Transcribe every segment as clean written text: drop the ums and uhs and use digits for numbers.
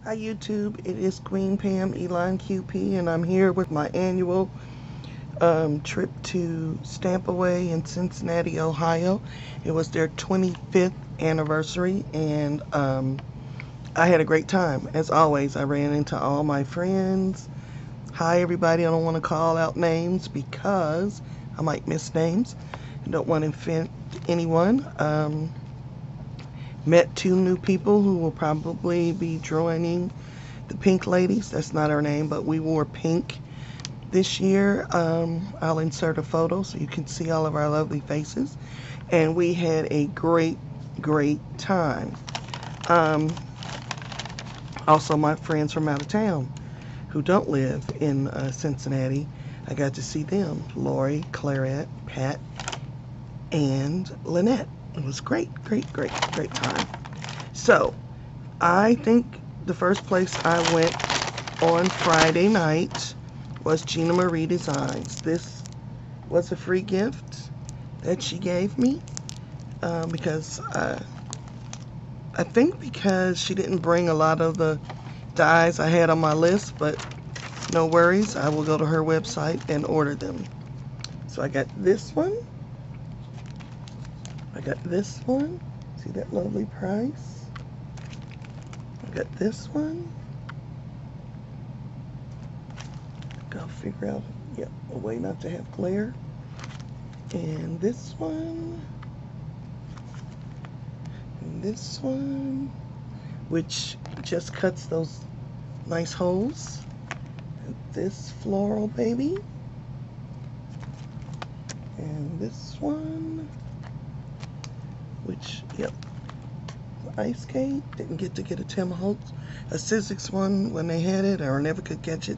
Hi YouTube, it is Queen Pam Elon QP, and I'm here with my annual trip to Stampaway in Cincinnati, Ohio. It was their 25th anniversary, and I had a great time. As always, I ran into all my friends. Hi everybody, I don't want to call out names because I might miss names. I don't want to offend anyone. Met two new people who will probably be joining the Pink Ladies. That's not our name, but we wore pink this year. I'll insert a photo so you can see all of our lovely faces. And we had a great time. Also, my friends from out of town who don't live in Cincinnati, I got to see them. Lori, Claret, Pat, and Lynette. It was great time. So, I think the first place I went on Friday night was Gina Marie Designs. This was a free gift that she gave me because I think because she didn't bring a lot of the dyes I had on my list, but no worries, I will go to her website and order them. So I got this one. I got this one. See that lovely price? I got this one. I'll figure out, a way not to have glare. And this one. And this one, which just cuts those nice holes. And this floral baby. And this one, which, ice skate. Didn't get to get a Tim Holtz, a Sizzix one when they had it, or never could catch it.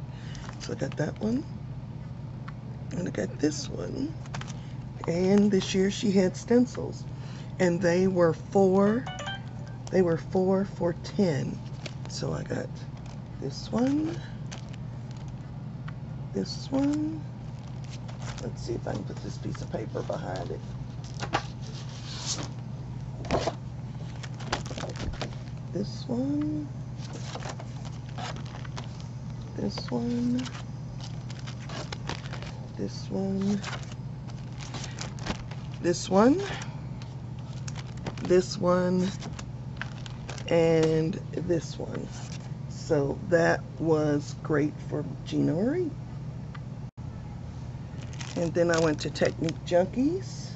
So I got that one. And I got this one. And this year she had stencils. And they were four for $10. So I got this one. This one. Let's see if I can put this piece of paper behind it. This one. This one. This one. This one. This one. And this one. So that was great for Gina Marie. And then I went to Technique Junkies.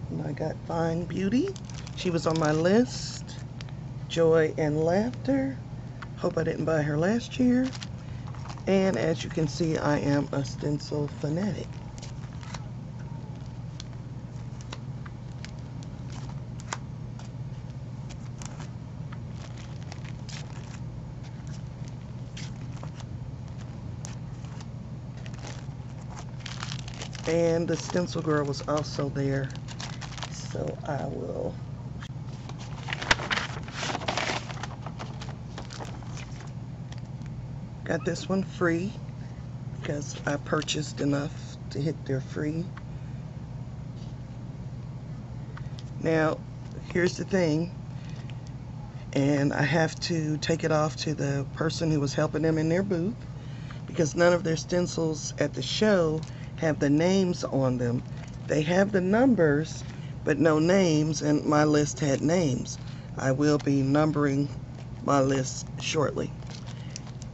And I got Fine Beauty. She was on my list. Joy and Laughter. Hope I didn't buy her last year. And as you can see, I am a stencil fanatic. And the stencil girl was also there, so I will got this one free because I purchased enough to hit their free. Now here's the thing, and I have to take it off to the person who was helping them in their booth, because none of their stencils at the show have the names on them. They have the numbers, but no names, and my list had names. I will be numbering my list shortly.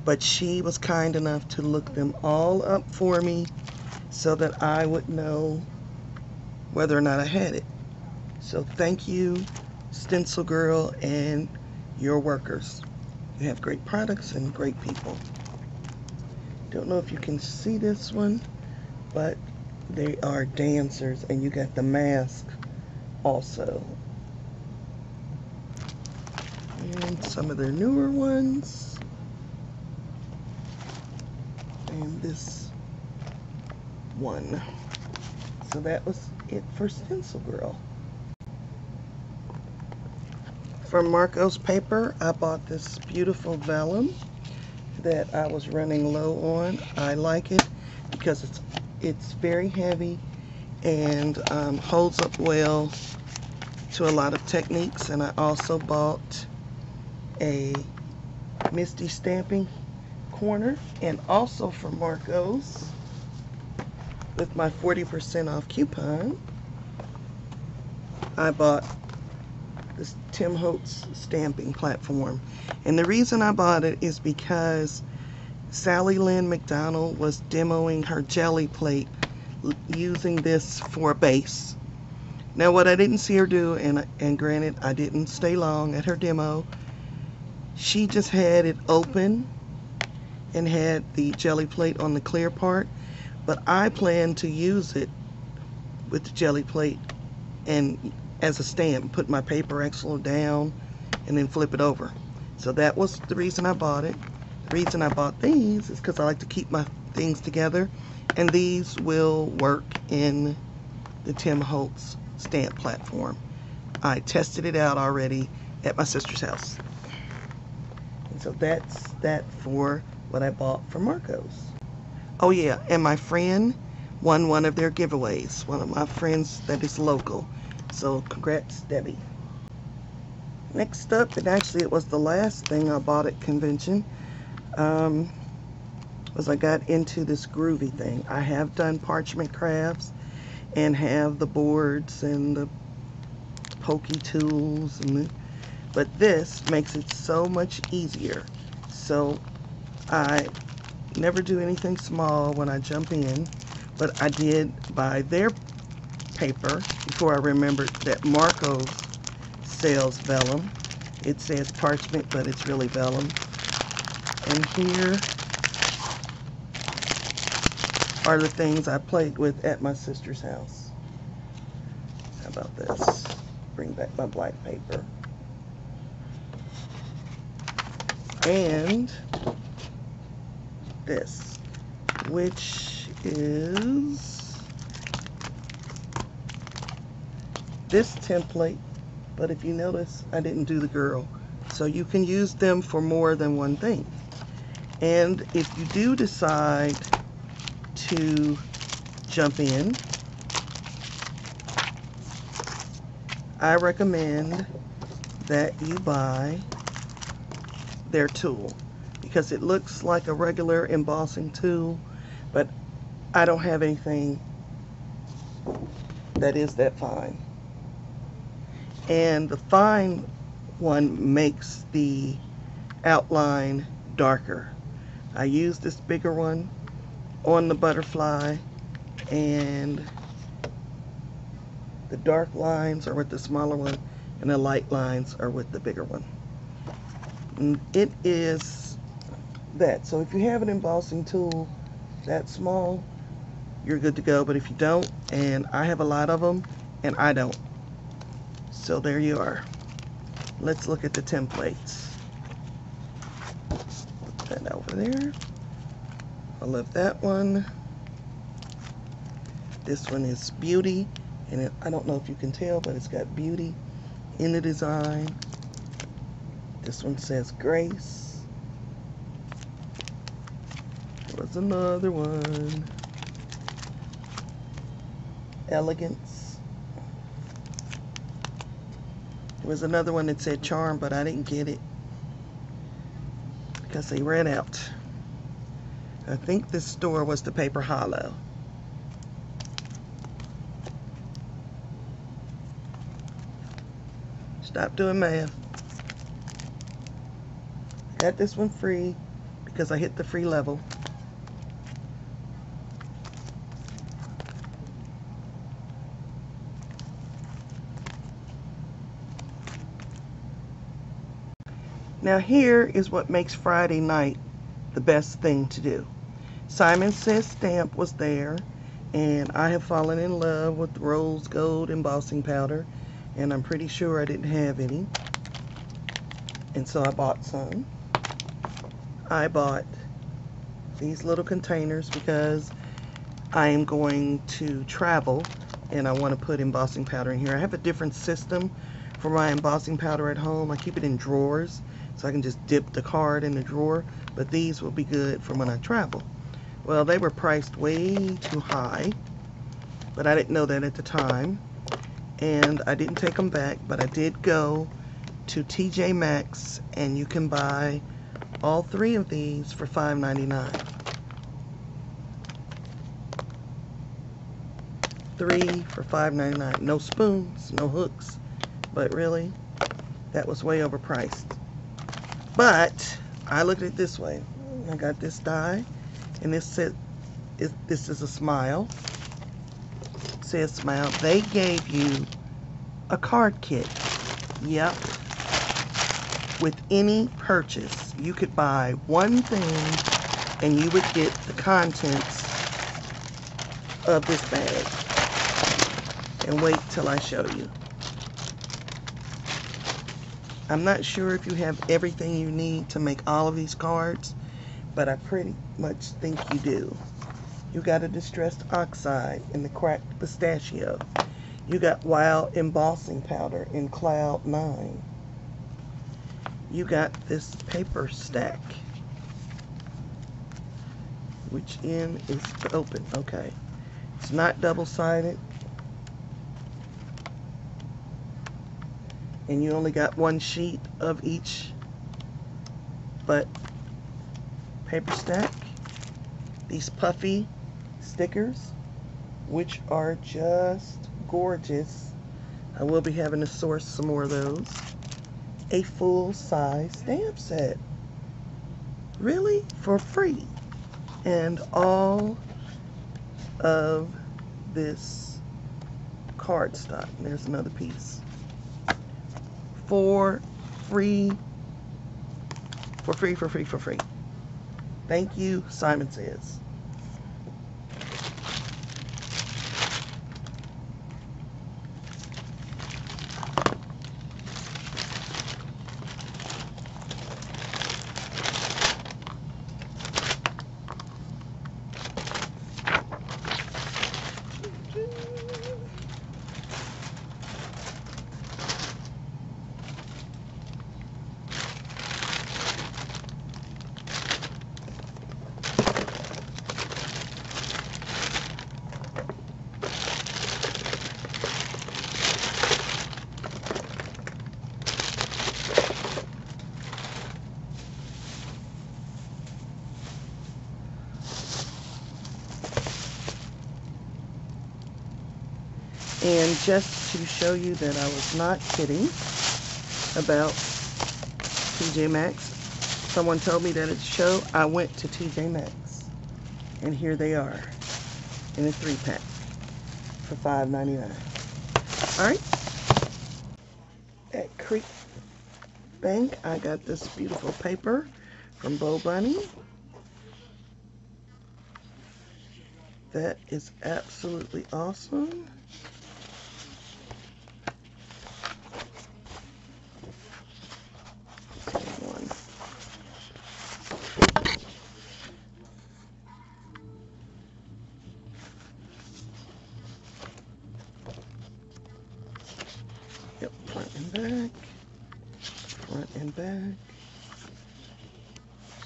But she was kind enough to look them all up for me so that I would know whether or not I had it. So thank you, Stencil Girl, and your workers. You have great products and great people. Don't know if you can see this one, but they are dancers, and you got the mask also. And some of their newer ones. And this one. So that was it for Stencil Girl. From Marco's Paper, I bought this beautiful vellum that I was running low on. I like it because it's very heavy and holds up well to a lot of techniques. And I also bought a Misty Stamping Corner, and also from Marco's with my 40% off coupon. I bought this Tim Holtz stamping platform, and the reason I bought it is because Sally Lynn McDonald was demoing her jelly plate using this for a base. Now what I didn't see her do, and granted I didn't stay long at her demo, she just had it open and had the jelly plate on the clear part, but I plan to use it with the jelly plate and as a stamp, put my paper axle down and then flip it over. So that was the reason I bought it. The reason I bought these is because I like to keep my things together, and these will work in the Tim Holtz stamp platform. I tested it out already at my sister's house. And so that's that for what I bought from Marco's. Oh yeah, and my friend won one of their giveaways. One of my friends that is local. So congrats, Debbie. Next up, and actually it was the last thing I bought at convention, was I got into this groovy thing. I have done parchment crafts and have the boards and the pokey tools, but this makes it so much easier. So I never do anything small when I jump in, but I did buy their paper before I remembered that Marco's sells vellum. It says parchment, but it's really vellum. And here are the things I played with at my sister's house. How about this? Bring back my black paper. And this, which is this template, but if you notice, I didn't do the girl. So you can use them for more than one thing. And if you do decide to jump in, I recommend that you buy their tool, because it looks like a regular embossing tool, but I don't have anything that is that fine. And the fine one makes the outline darker. I use this bigger one on the butterfly, and the dark lines are with the smaller one and the light lines are with the bigger one. And it is that. So if you have an embossing tool that small, you're good to go. But if you don't, and I have a lot of them and I don't, so there you are. Let's look at the templates. Put that over there. I love that one. This one is beauty, and I don't know if you can tell, but it's got beauty in the design. This one says grace. There was another one. Elegance. There was another one that said charm, but I didn't get it because they ran out. I think this store was the Paper Hollow. Stop doing math. Got this one free because I hit the free level. Now here is what makes Friday night the best thing to do. Simon Says Stamp was there, and I have fallen in love with rose gold embossing powder, and I'm pretty sure I didn't have any, and so I bought some. I bought these little containers because I am going to travel and I want to put embossing powder in here. I have a different system for my embossing powder at home. I keep it in drawers so I can just dip the card in the drawer, but these will be good for when I travel. Well, they were priced way too high, but I didn't know that at the time, and I didn't take them back, but I did go to TJ Maxx, and you can buy All 3 of these for $5.99. 3 for $5.99. No spoons, no hooks. But really, that was way overpriced. But I looked at it this way. I got this die, and this is a smile. It says smile. They gave you a card kit. Yep. With any purchase, you could buy one thing and you would get the contents of this bag. And wait till I show you. I'm not sure if you have everything you need to make all of these cards, but I pretty much think you do. You got a distressed oxide in the cracked pistachio. You got wild embossing powder in Cloud 9. You got this paper stack. Which end is open? Okay. It's not double-sided. And you only got 1 sheet of each but paper stack. These puffy stickers, which are just gorgeous. I will be having to source some more of those. A full-size stamp set. Really? For free. And all of this cardstock. There's another piece. For free. For free. Thank you, Simon Says. And just to show you that I was not kidding about TJ Maxx, someone told me that it's a show. I went to TJ Maxx, and here they are in a 3-pack for $5.99. All right. At Creek Bank, I got this beautiful paper from Bo Bunny. That is absolutely awesome. Yep, front and back.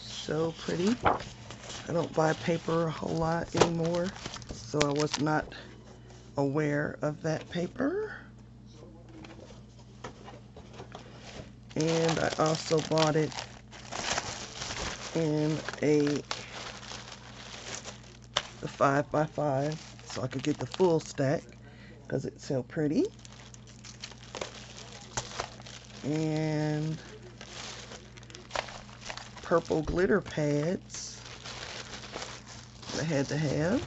So pretty. I don't buy paper a whole lot anymore, so I was not aware of that paper. And I also bought it in the 5x5 so I could get the full stack because it's so pretty. And purple glitter pads I had to have.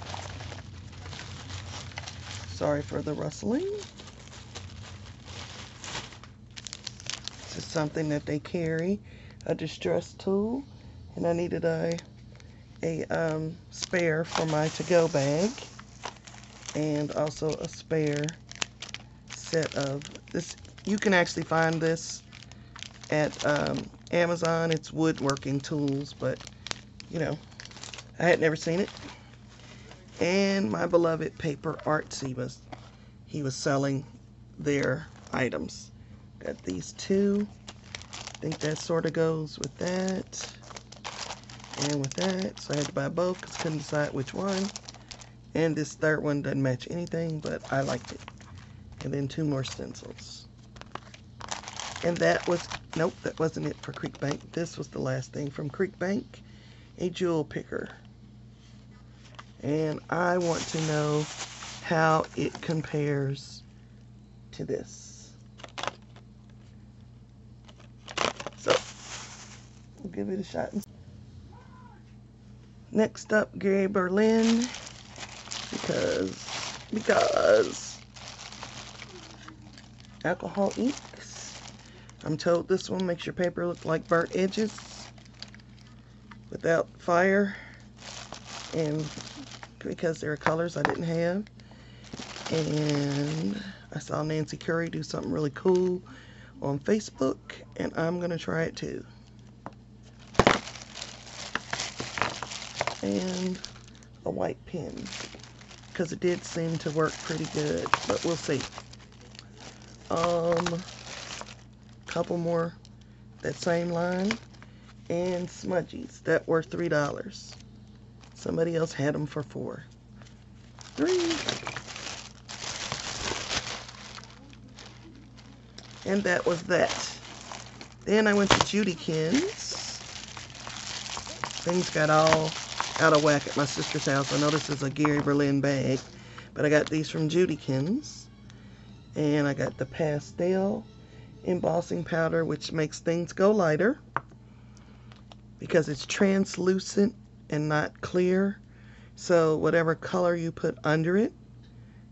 Sorry for the rustling. This is something that they carry, a distress tool, and I needed a spare for my to-go bag, and also a spare set of this. You can actually find this at Amazon. It's woodworking tools, but you know, I had never seen it. And my beloved Paper Artsy he was selling their items. Got these 2. I think that sort of goes with that and with that. So I had to buy both because I couldn't decide which one. And this third one doesn't match anything, but I liked it. And then 2 more stencils. And that was Nope, that wasn't it for Creek Bank. This was the last thing from Creek Bank, a jewel picker. And I want to know how it compares to this. So, we'll give it a shot. Next up, Gary Berlin, because alcohol inks. I'm told this one makes your paper look like burnt edges without fire, and because there are colors I didn't have. And I saw Nancy Curry do something really cool on Facebook, and I'm gonna try it too. And a white pen, because it did seem to work pretty good, but we'll see. Couple more that same line, and smudgies that were $3. Somebody else had them for $4. And that was that. Then I went to Judykins. Things got all out of whack at my sister's house. I know this is a Gary Berlin bag, but I got these from Judykins. And I got the pastel embossing powder, which makes things go lighter because it's translucent and not clear. So whatever color you put under it,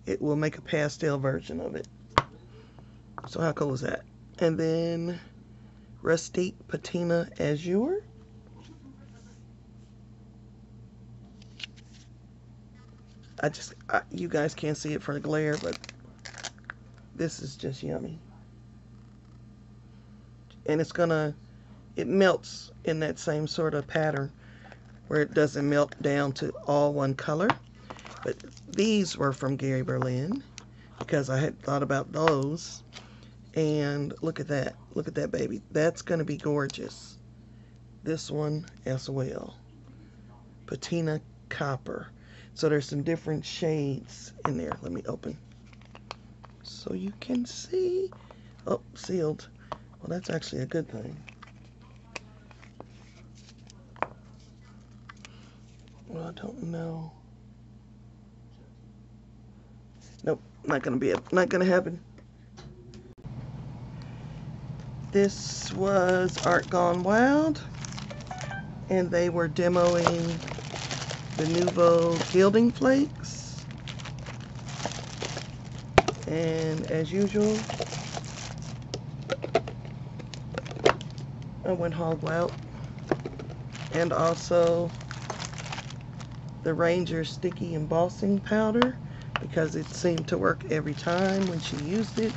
it will make a pastel version of it. So how cool is that? And then Rustique Patina Azure. You guys can't see it for the glare, but this is just yummy. And it melts in that same sort of pattern where it doesn't melt down to all one color. But these were from Gary Berlin because I had thought about those. And look at that. Look at that baby. That's going to be gorgeous. This one as well. Patina Copper. So there's some different shades in there. Let me open so you can see. Oh, sealed. Well, that's actually a good thing. Well, I don't know. Nope, not gonna happen. This was Art Gone Wild, and they were demoing the Nouveau Gilding Flakes. And as usual, I went hog wild. And also the Ranger Sticky Embossing Powder, because it seemed to work every time when she used it,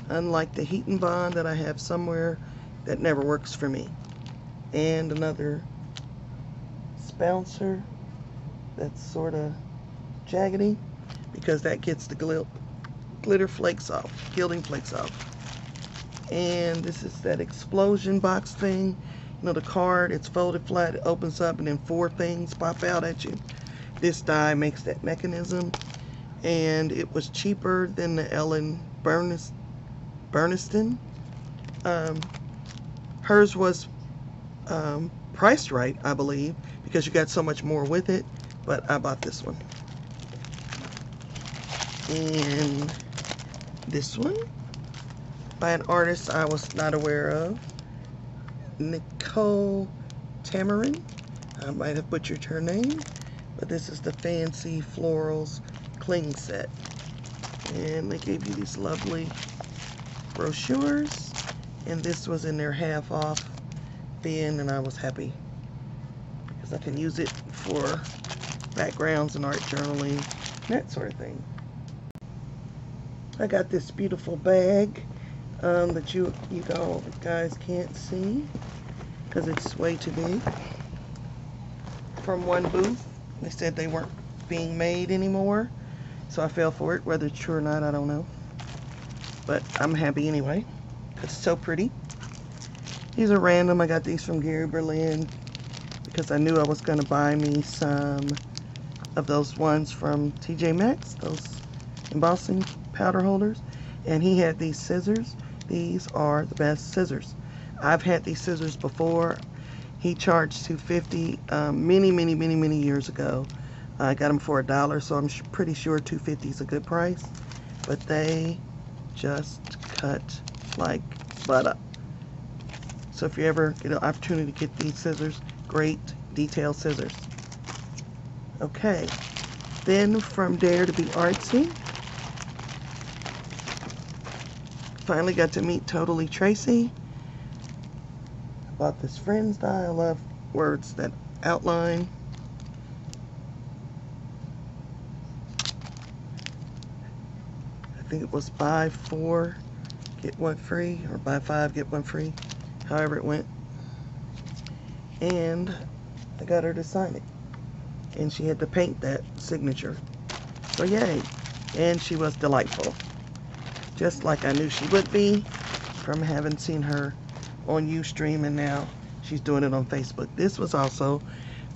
unlike the Heat and Bond that I have somewhere that never works for me. And another spouncer that's sort of jaggedy, because that gets the glitter flakes off, gilding flakes off. And this is that explosion box thing. You know, the card, it's folded flat, it opens up, and then 4 things pop out at you. This die makes that mechanism, and it was cheaper than the Ellen Burniston. Hers was priced right, I believe, because you got so much more with it, but I bought this one. And this one by an artist I was not aware of, Nicole Tamarin. I might have butchered her name, but this is the Fancy Florals Cling Set. And they gave you these lovely brochures, and this was in their half off bin, and I was happy because I can use it for backgrounds and art journaling, that sort of thing. I got this beautiful bag that you guys can't see because it's way too big, from one booth. They said they weren't being made anymore, so I fell for it. Whether it's true or not, I don't know, but I'm happy anyway. It's so pretty. These are random. I got these from Gary Berlin because I knew I was going to buy me some of those ones from TJ Maxx, those embossing powder holders, and he had these scissors. These are the best scissors. I've had these scissors before. He charged $2.50 many years ago. I got them for $1, so I'm pretty sure $2.50 is a good price. But they just cut like butter. So if you ever get an opportunity to get these scissors, great detail scissors. Okay, then from Dare to be Artsy, finally got to meet Totally Tracy. I bought this Friends die. I love words that outline. I think it was buy 4, get 1 free, or buy 5, get 1 free, however it went. And I got her to sign it. And she had to paint that signature. So yay. And she was delightful. Just like I knew she would be from having seen her on Ustream, and now she's doing it on Facebook. This was also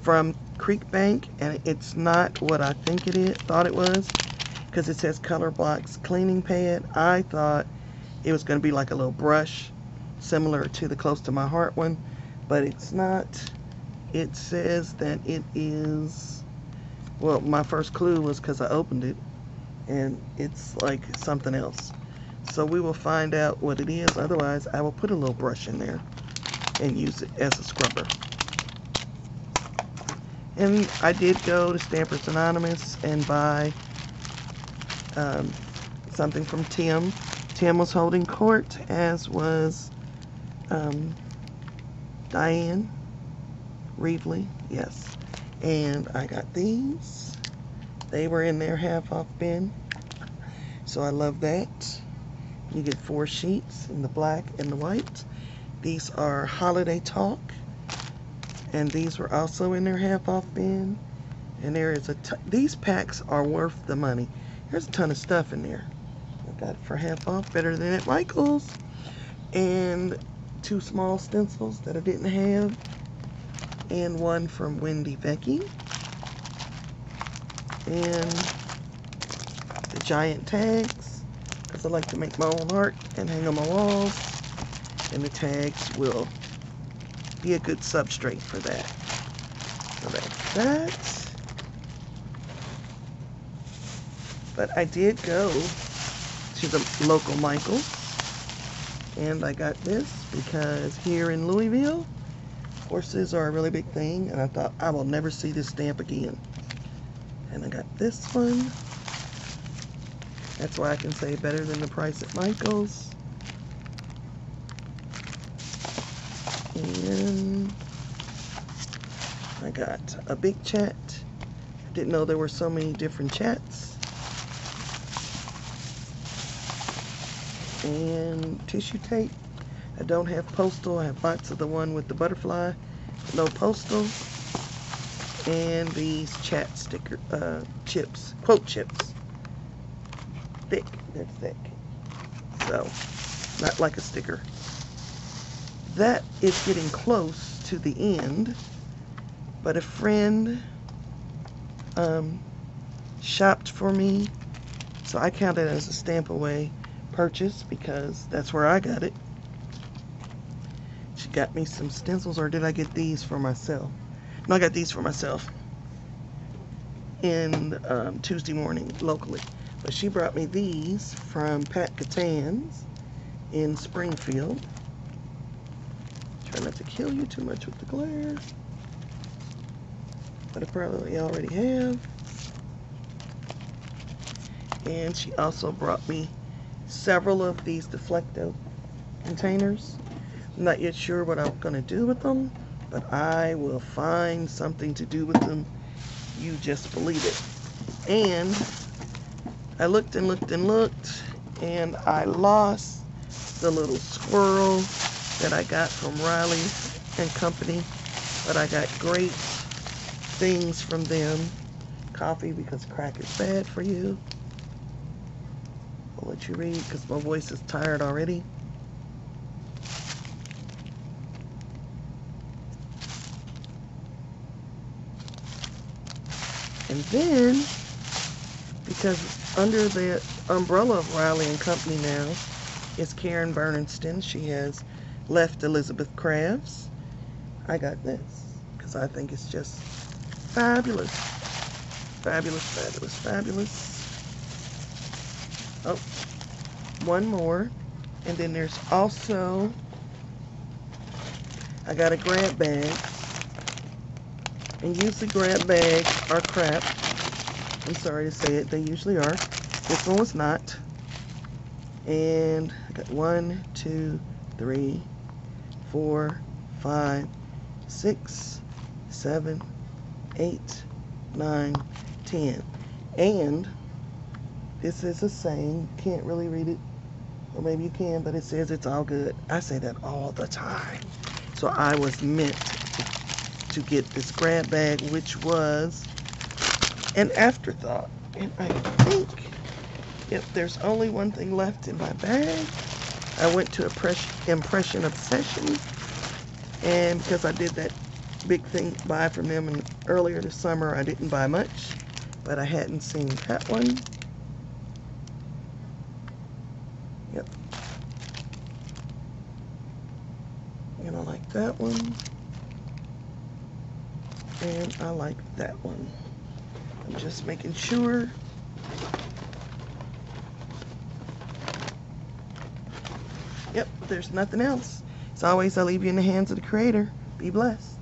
from Creek Bank, and it's not what I think thought it was, because it says Color Blocks Cleaning Pad. I thought it was going to be like a little brush similar to the Close to My Heart one, but it's not. It says that it is, well, my first clue was because I opened it, and it's like something else. So we will find out what it is. Otherwise, I will put a little brush in there and use it as a scrubber. And I did go to Stampers Anonymous and buy something from Tim. Tim was holding court, as was Diane Reevely, yes. And I got these. They were in their half-off bin, so I love that. You get 4 sheets in the black and the white. These are Holiday Talk, and these were also in their half-off bin. And there is these packs are worth the money. There's a ton of stuff in there. I got it for half off, better than at Michael's. And 2 small stencils that I didn't have, and 1 from Wendy Becky, and the giant tags, because I like to make my own art and hang on my walls, and the tags will be a good substrate for that. So that's that. But I did go to the local Michael's, and I got this because here in Louisville, horses are a really big thing, and I thought I will never see this stamp again. And I got this one. That's why I can say better than the price at Michael's. And I got a big chat. I didn't know there were so many different chats. And tissue tape. I don't have postal. I have lots of the one with the butterfly. No postal. And these chat sticker chips. Quote chips. Thick. They're thick. So, not like a sticker. That is getting close to the end. But a friend shopped for me. So I count it as a Stampaway purchase because that's where I got it. She got me some stencils, or did I get these for myself? No, I got these for myself in Tuesday morning locally. But she brought me these from Pat Catan's in Springfield. Try not to kill you too much with the glare, but I probably already have. And she also brought me several of these Deflecto containers. I'm not yet sure what I'm going to do with them, but I will find something to do with them. You just believe it. And I looked and looked and looked, and I lost the little squirrel that I got from Riley and Company, but I got great things from them. Coffee, because crack is bad for you. I'll let you read because my voice is tired already. And then, because under the umbrella of Riley and Company now is Karen Bernstein. She has left Elizabeth Crafts, I got this because I think it's just fabulous. Fabulous, fabulous, fabulous. Oh, one more. And then there's also, I got a grab bag. And usually grab bags are crap. I'm sorry to say it, they usually are. This one was not. And I got 1, 2, 3, 4, 5, 6, 7, 8, 9, 10. And this is a saying, can't really read it, or maybe you can, but it says it's all good. I say that all the time. So I was meant to get this grab bag, which was an afterthought. And I think if there's only one thing left in my bag, I went to Impression Obsession, and because I did that big thing buy from them earlier this summer, I didn't buy much, but I hadn't seen that one. Yep. And I like that one. And I like that one. I'm just making sure. Yep, there's nothing else. As always, I leave you in the hands of the Creator. Be blessed.